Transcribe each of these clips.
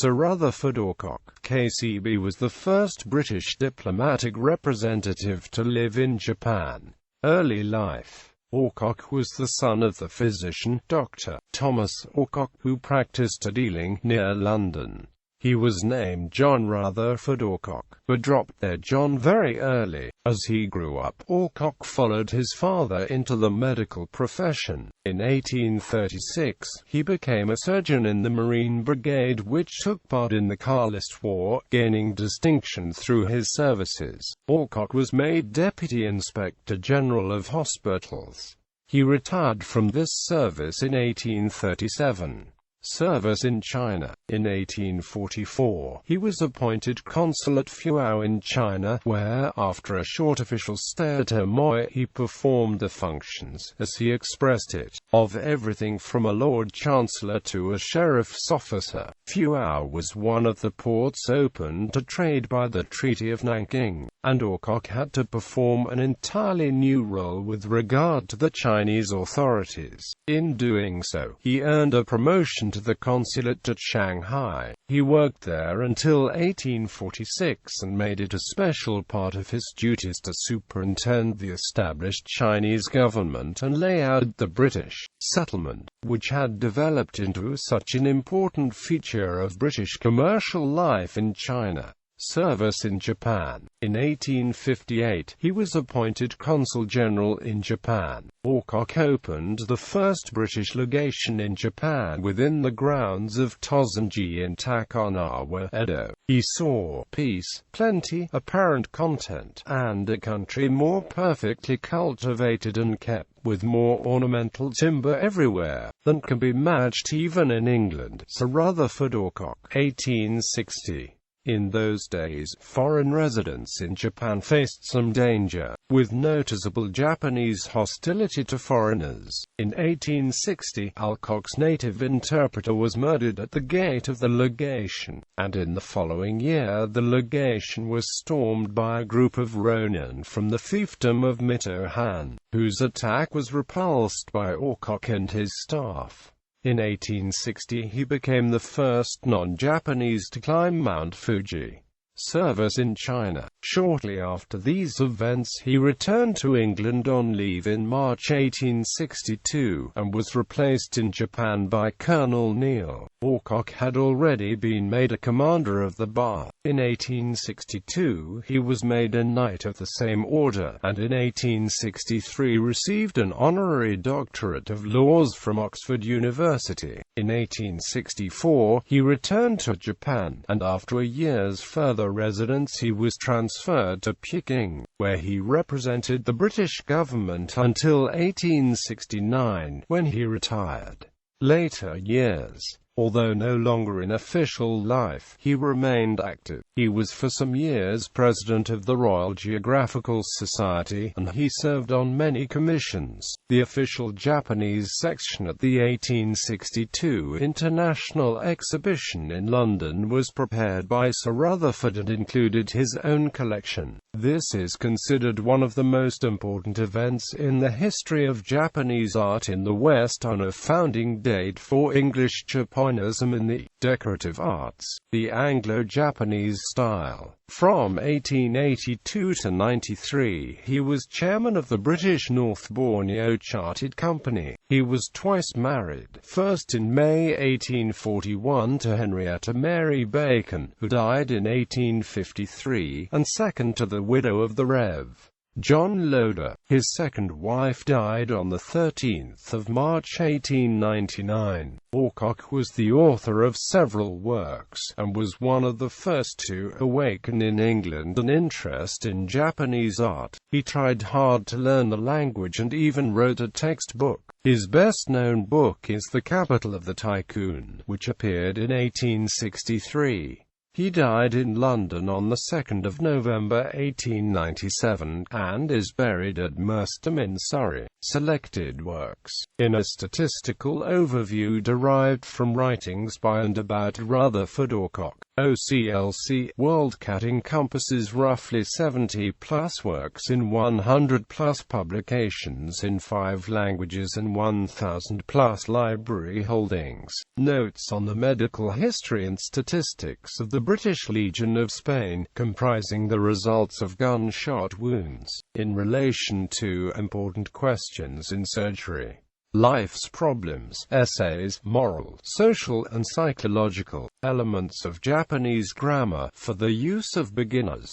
Sir Rutherford Alcock, KCB, was the first British diplomatic representative to live in Japan. Early life. Alcock was the son of the physician, Dr. Thomas Alcock, who practiced at Ealing, near London. He was named John Rutherford Alcock, but dropped their John very early. As he grew up, Alcock followed his father into the medical profession. In 1836, he became a surgeon in the Marine Brigade, which took part in the Carlist War, gaining distinction through his services. Alcock was made Deputy Inspector General of Hospitals. He retired from this service in 1837. Service in China. In 1844, he was appointed consul at Fuao in China, where, after a short official stay at Amoy, he performed the functions, as he expressed it, of everything from a Lord Chancellor to a sheriff's officer. Fuao was one of the ports opened to trade by the Treaty of Nanking, and Alcock had to perform an entirely new role with regard to the Chinese authorities. In doing so, he earned a promotion to the consulate at Shanghai. He worked there until 1846 and made it a special part of his duties to superintend the established Chinese government and lay out the British settlement, which had developed into such an important feature of British commercial life in China. Service in Japan. In 1858, he was appointed Consul General in Japan. Alcock opened the first British legation in Japan within the grounds of Tozenji in Takanawa, Edo. He saw peace, plenty, apparent content, and a country more perfectly cultivated and kept, with more ornamental timber everywhere than can be matched even in England. Sir Rutherford Alcock, 1860. In those days, foreign residents in Japan faced some danger, with noticeable Japanese hostility to foreigners. In 1860, Alcock's native interpreter was murdered at the gate of the legation, and in the following year the legation was stormed by a group of Ronin from the fiefdom of Mito-Han, whose attack was repulsed by Alcock and his staff. In 1860, he became the first non-Japanese to climb Mount Fuji. Service in China. Shortly after these events, he returned to England on leave in March 1862, and was replaced in Japan by Colonel Neil. Alcock had already been made a commander of the bar. In 1862, he was made a Knight of the same order, and in 1863 received an honorary doctorate of laws from Oxford University. In 1864, he returned to Japan, and after a year's further residence he was transferred to Peking, where he represented the British government until 1869, when he retired. Later years. Although no longer in official life, he remained active. He was for some years president of the Royal Geographical Society, and he served on many commissions. The official Japanese section at the 1862 International Exhibition in London was prepared by Sir Rutherford and included his own collection. This is considered one of the most important events in the history of Japanese art in the West, and a founding date for English Japonism in the decorative arts, the Anglo-Japanese style. From 1882 to 93, he was chairman of the British North Borneo Chartered Company. He was twice married, first in May 1841 to Henrietta Mary Bacon, who died in 1853, and second to the widow of the Rev. John Loder. His second wife died on the 13th of March 1899. Alcock was the author of several works, and was one of the first to awaken in England an interest in Japanese art. He tried hard to learn the language and even wrote a textbook. His best-known book is The Capital of the Tycoon, which appeared in 1863. He died in London on the 2nd of November 1897, and is buried at Merstham in Surrey. Selected works. In a statistical overview derived from writings by and about Rutherford Alcock. OCLC WorldCat encompasses roughly 70-plus works in 100-plus publications in 5 languages and 1,000-plus library holdings. Notes on the medical history and statistics of the British Legion of Spain, comprising the results of gunshot wounds, in relation to important questions in surgery. Life's problems, essays, moral, social and psychological, elements of Japanese grammar, for the use of beginners.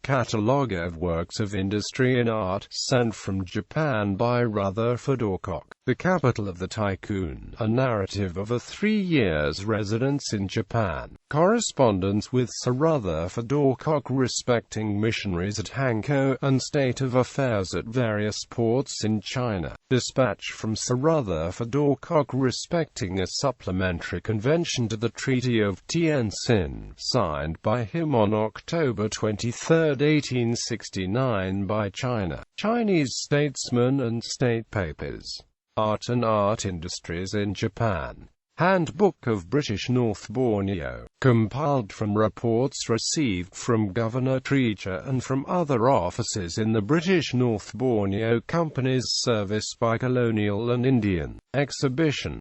Catalogue of works of industry and art, sent from Japan by Rutherford Alcock, the capital of the Tycoon, a narrative of a 3 years residence in Japan. Correspondence with Sir Rutherford Alcock respecting missionaries at Hankou, and state of affairs at various ports in China. Dispatch from Sir Rutherford Alcock respecting a supplementary convention to the Treaty of Tientsin, signed by him on October 23, 1869 by China. Chinese statesmen and state papers. Art and art industries in Japan. Handbook of British North Borneo, compiled from reports received from Governor Treacher and from other officers in the British North Borneo Company's service by colonial and Indian. Exhibition.